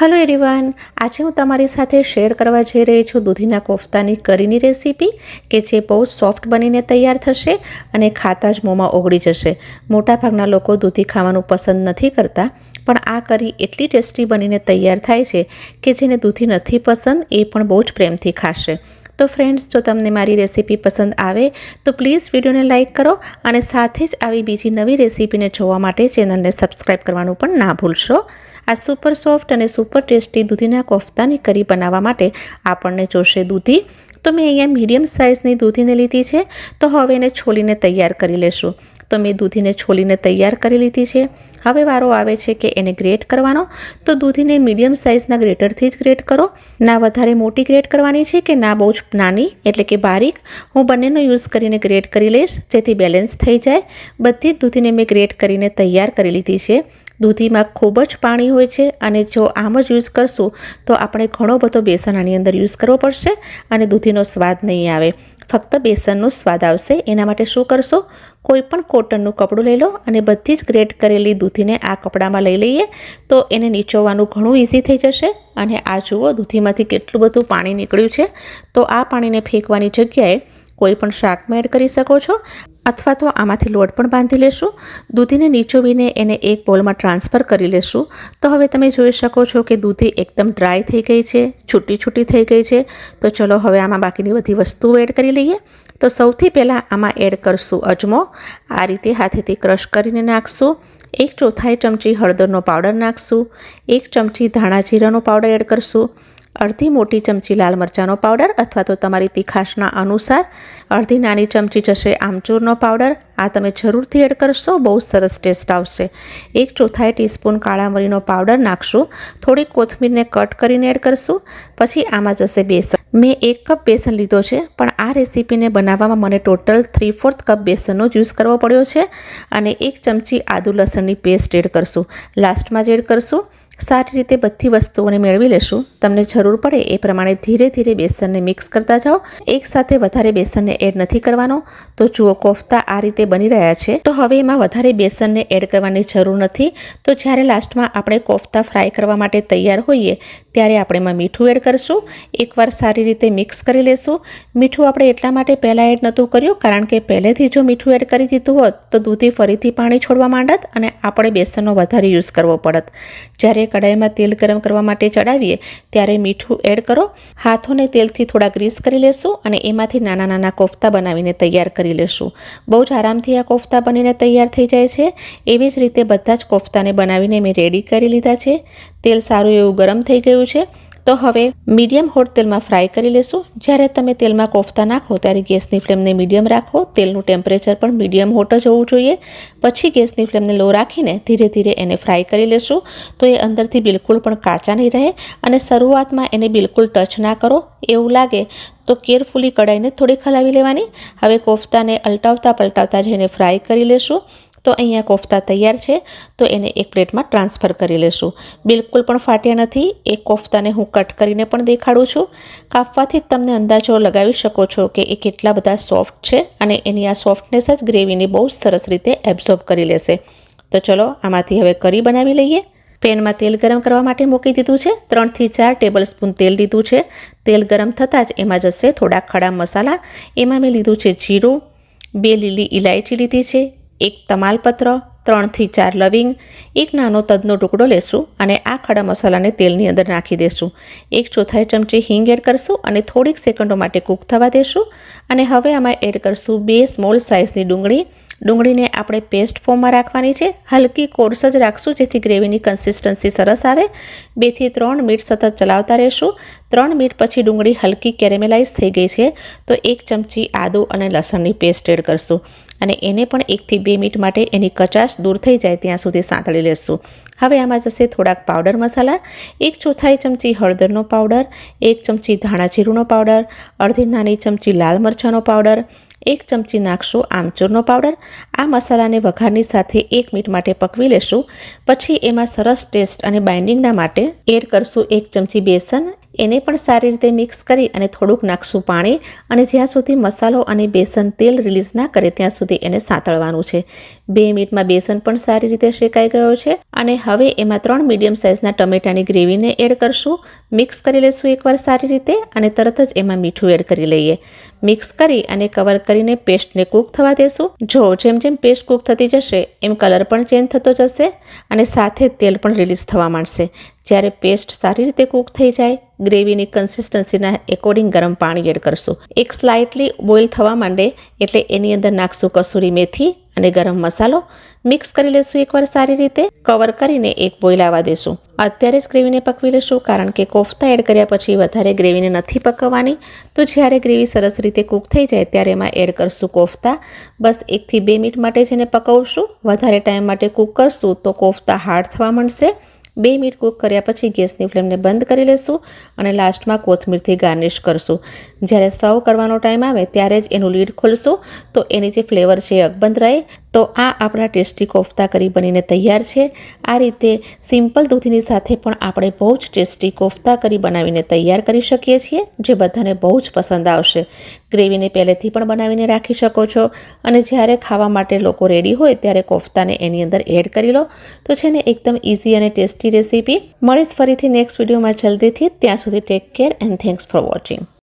Hello everyone, आज हूँ तमारी साथे शेर करवा जई रही छूं दूधीना कोफ्तानी करीनी रेसिपी के जे बहुत सॉफ्ट बनीने तैयार थशे अने खाता ज मोंमां ओगળી जशे। मोटाभागना लोको दूधी खावानुं पसंद नथी करता, पण आ करी एटली टेस्टी बनीने तैयार थाय छे के जेने दूधी नथी पसंद ए पण बहु ज प्रेमथी खाशे। तो फ्रेंड्स, जो तमने मारी रेसिपी पसंद आवे तो प्लीज़ विडियोने लाइक करो અને સાથે જ આવી બીજી નવી રેસિપીને જોવા માટે ચેનલને સબસ્ક્રાઈબ કરવાનું પણ ના ભૂલશો। આ સુપર સોફ્ટ અને સુપર ટેસ્ટી દૂધીના કોફતાની કરી બનાવવા માટે આપણને જોશે દૂધી। તો મેં અહીંયા મીડિયમ સાઇઝની દૂધીને લીધી છે। તો હવે એને છોલીને તૈયાર કરી લેશું। તો મેં દૂધીને છોલીને તૈયાર કરી લીધી છે। હવે વારો આવે છે કે એને ગ્રેટ કરવાનો। તો દૂધીને મીડિયમ સાઇઝના ગ્રેટરથી જ ગ્રેટ કરો। ના વધારે મોટી ગ્રેટ કરવાની છે કે ના બહુ જ નાની એટલે કે બારીક। હું બંનેનો યુઝ કરીને ગ્રેટ કરી લઈશ જેથી બેલેન્સ થઈ જાય। બધી જ દૂધીને મેં ગ્રેટ કરીને તૈયાર કરી લીધી છે। દૂધીમાં ખૂબ જ પાણી હોય છે અને જો આમ જ યુઝ કરશું તો આપણે ઘણો બધો બેસન આની અંદર યુઝ કરવો પડશે અને દૂધીનો સ્વાદ નહીં આવે, ફક્ત બેસનનો સ્વાદ આવશે। એના માટે શું કરશો, કોઈ પણ કોટનનું કપડું લઈ લો અને બધી જ ગ્રેટ કરેલી દૂધીને આ કપડામાં લઈ લઈએ તો એને નીચોવવાનું ઘણું ઇઝી થઈ જશે। અને આ જુઓ, દૂધીમાંથી કેટલું બધું પાણી નીકળ્યું છે। તો આ પાણીને ફેંકવાની જગ્યાએ કોઈ પણ શાકમાં એડ કરી શકો છો અથવા તો આમાંથી લોટ પણ બાંધી લેશું। દૂધીને નીચોવીને એને એક બોલમાં ટ્રાન્સફર કરી લેશું। તો હવે તમે જોઈ શકો છો કે દૂધી એકદમ ડ્રાય થઈ ગઈ છે, છૂટી છૂટી થઈ ગઈ છે। તો ચલો હવે આમાં બાકીની બધી વસ્તુઓ એડ કરી લઈએ। તો સૌથી પહેલાં આમાં એડ કરશું અજમો। આ રીતે હાથેથી ક્રશ કરીને નાખશું। 1/4 ચમચી હળદરનો પાવડર નાખશું। 1 ચમચી ધાણા જીરાનો પાવડર એડ કરશું। અડધી મોટી ચમચી લાલ મરચાંનો પાવડર અથવા તો તમારી તીખાશના અનુસાર। અડધી નાની ચમચી જશે આમચૂરનો પાવડર। આ તમે જરૂરથી એડ કરશો, બહુ સરસ ટેસ્ટ આવશે। 1/4 ટીસ્પૂન કાળા મરીનો પાવડર નાખશું। થોડી કોથમીરને કટ કરીને એડ કરશું। પછી આમાં જશે બેસન। મેં 1 કપ બેસન લીધો છે, પણ આ રેસીપીને બનાવવામાં મને ટોટલ 3/4 કપ બેસનનો જ યુઝ કરવો પડ્યો છે। અને 1 ચમચી આદુ લસણની પેસ્ટ એડ કરશું, લાસ્ટમાં જ એડ કરશું। સારી રીતે બધી વસ્તુઓને મેળવી લેશું। તમને જરૂર પડે એ પ્રમાણે ધીરે ધીરે બેસનને મિક્સ કરતા જાઓ। એકસાથે વધારે બેસનને એડ નથી કરવાનો। તો જુઓ, કોફતા આ રીતે બની રહ્યા છે। તો હવે એમાં વધારે બેસનને એડ કરવાની જરૂર નથી। તો જ્યારે લાસ્ટમાં આપણે કોફતા ફ્રાય કરવા માટે તૈયાર હોઈએ ત્યારે આપણે એમાં મીઠું એડ કરશું। એકવાર સારી રીતે મિક્સ કરી લેશું। મીઠું આપણે એટલા માટે પહેલાં એડ નહોતું કર્યું કારણ કે પહેલેથી જો મીઠું એડ કરી દીધું હોત તો દૂધી ફરીથી પાણી છોડવા માંડત અને આપણે બેસનનો વધારે યુઝ કરવો પડત। જ્યારે કડાઈમાં તેલ ગરમ કરવા માટે ચડાવીએ ત્યારે મીઠું એડ કરો। હાથોને તેલથી થોડા ગ્રીસ કરી લેશું અને એમાંથી નાના નાના કોફતા બનાવીને તૈયાર કરી લેશું। બહુ જ આરામથી આ કોફતા બનીને તૈયાર થઈ જાય છે। એવી જ રીતે બધા જ કોફતાને બનાવીને મેં રેડી કરી લીધા છે। તેલ સારું એવું ગરમ થઈ ગયું છે। તો હવે મીડિયમ હોટ તેલમાં ફ્રાય કરી લેશું। જ્યારે તમે તેલમાં કોફતા નાખો ત્યારે ગેસની ફ્લેમને મીડિયમ રાખો। તેલનું ટેમ્પરેચર પણ મીડિયમ હોટ જ હોવું જોઈએ। પછી ગેસની ફ્લેમને લો રાખીને ધીરે ધીરે એને ફ્રાય કરી લેશું। તો એ અંદરથી બિલકુલ પણ કાચા નહીં રહે અને શરૂઆતમાં એને બિલકુલ ટચ ના કરો એવું લાગે તો કેરફુલી કડાઈને થોડી હલાવી લેવાની। હવે કોફતાને અલટાવતા પલટાવતા જઈને ફ્રાય કરી લેશું। તો અહીંયા કોફતા તૈયાર છે। તો એને એક પ્લેટમાં ટ્રાન્સફર કરી લેશું। બિલકુલ પણ ફાટ્યા નથી। એક કોફતાને હું કટ કરીને પણ દેખાડું છું। કાપવાથી તમને અંદાજો લગાવી શકો છો કે એ કેટલા બધા સોફ્ટ છે અને એની આ સોફ્ટનેસ જ ગ્રેવીને બહુ સરસ રીતે એબ્ઝોર્બ કરી લેશે। તો ચલો આમાંથી હવે કરી બનાવી લઈએ। પેનમાં તેલ ગરમ કરવા માટે મૂકી દીધું છે। 3 થી 4 ટેબલ સ્પૂન તેલ લીધું છે। તેલ ગરમ થતાં જ એમાં જશે થોડા ખડા મસાલા। એમાં મેં લીધું છે જીરું, 2 લીલી ઇલાયચી લીધી છે, 1 તમાલપત્ર, 3 થી 4 લવિંગ, 1 નાનો તજનો ટુકડો લેશું અને આ ખડા મસાલાને તેલની અંદર નાખી દેશું। 1/4 ચમચી હિંગ એડ કરશું અને થોડીક સેકન્ડો માટે કૂક થવા દેશું। અને હવે આમાં એડ કરશું 2 સ્મોલ સાઇઝની ડુંગળી। ડુંગળીને આપણે પેસ્ટ ફોર્મમાં રાખવાની છે। હલકી કોર્સ જ રાખશું જેથી ગ્રેવીની કન્સિસ્ટન્સી સરસ આવે। 2 થી 3 મિનિટ સતત ચલાવતા રહેશું। 3 મિનિટ પછી ડુંગળી હલકી કેરેમેલાઇઝ થઈ ગઈ છે। તો 1 ચમચી આદુ અને લસણની પેસ્ટ એડ કરશું અને એને પણ 1 થી 2 મિનિટ માટે એની કચાશ દૂર થઈ જાય ત્યાં સુધી સાંતળી લેશું। હવે આમાં જશે થોડાક પાવડર મસાલા। 1/4 ચમચી હળદરનો પાવડર, 1 ચમચી ધાણા જીરુંનો પાવડર, અડધી નાની ચમચી લાલ મરચાંનો પાવડર, 1 ચમચી નાખશું આમચૂરનો પાવડર। આ મસાલાને વઘારની સાથે 1 મિનિટ માટે પકવી લેશું। પછી એમાં સરસ ટેસ્ટ અને બાઇન્ડિંગના માટે એડ કરશું 1 ચમચી બેસન, એને પણ સારી રીતે મિક્સ કરી અને થોડુંક નાખશું પાણી અને જ્યાં સુધી મસાલો અને બેસન તેલ રિલીઝ ના કરે ત્યાં સુધી એને સાંતળવાનું છે. 2 મિનિટમાં બેસન પણ સારી રીતે શેકાઈ ગયો છે અને હવે એમાં 3 મીડિયમ સાઇઝના ટમેટાની ગ્રેવીને એડ કરશું. મિક્સ કરી લઈશું એકવાર સારી રીતે અને તરત જ એમાં મીઠું એડ કરી લઈએ. મિક્સ કરી અને કવર કરીને પેસ્ટને કૂક થવા દેશું. જો જેમ જેમ પેસ્ટ કૂક થતી જશે એમ કલર પણ ચેન્જ થતો જશે અને સાથે તેલ પણ રિલીઝ થવા માંડશે. જ્યારે પેસ્ટ સારી રીતે કૂક થઈ જાય, ગ્રેવીની કન્સિસ્ટન્સીના એકોર્ડિંગ ગરમ પાણી એડ કરશું. એક સ્લાઇટલી બોઇલ થવા માંડે એટલે એની અંદર નાખશું કસૂરી મેથી અને ગરમ મસાલો. મિક્સ કરી લઈશું એકવાર સારી રીતે, કવર કરીને એક બોઇલ આવવા દેશું. અત્યારે જ ગ્રેવીને પકવી લઈશું કારણ કે કોફતા એડ કર્યા પછી વધારે ગ્રેવીને નથી પકવવાની. તો જ્યારે ગ્રેવી સરસ રીતે કૂક થઈ જાય ત્યારે એમાં એડ કરશું કોફતા. બસ 1 થી 2 મિનિટ માટે જ એને પકવશું. વધારે ટાઈમ માટે કૂક કરશું તો કોફતા હાર્ડ થવા માંડશે. 2 મિનિટ કૂક કર્યા પછી ગેસની ફ્લેમને બંધ કરી લઈશું અને લાસ્ટમાં કોથમીરથી ગાર્નિશ કરશું. જ્યારે સર્વ કરવાનો ટાઈમ આવે ત્યારે જ એનું લીડ ખોલશું તો એની જે ફ્લેવર છે એ અકબંધ રહે. તો આ આપણા ટેસ્ટી કોફતા કરી બનીને તૈયાર છે. આ રીતે સિમ્પલ દૂધીની સાથે પણ આપણે બહુ જ ટેસ્ટી કોફતા કરી બનાવીને તૈયાર કરી શકીએ છીએ, જે બધાને બહુ જ પસંદ આવશે. ગ્રેવીને પહેલેથી પણ બનાવીને રાખી શકો છો અને જ્યારે ખાવા માટે લોકો રેડી હોય ત્યારે કોફતાને એની અંદર એડ કરી લો. તો છે ને એકદમ ઇઝી અને ટેસ્ટી રેસીપી. મળીશ ફરીથી નેક્સ્ટ વિડીયોમાં જલ્દીથી. ત્યાં સુધી take care and thanks for watching.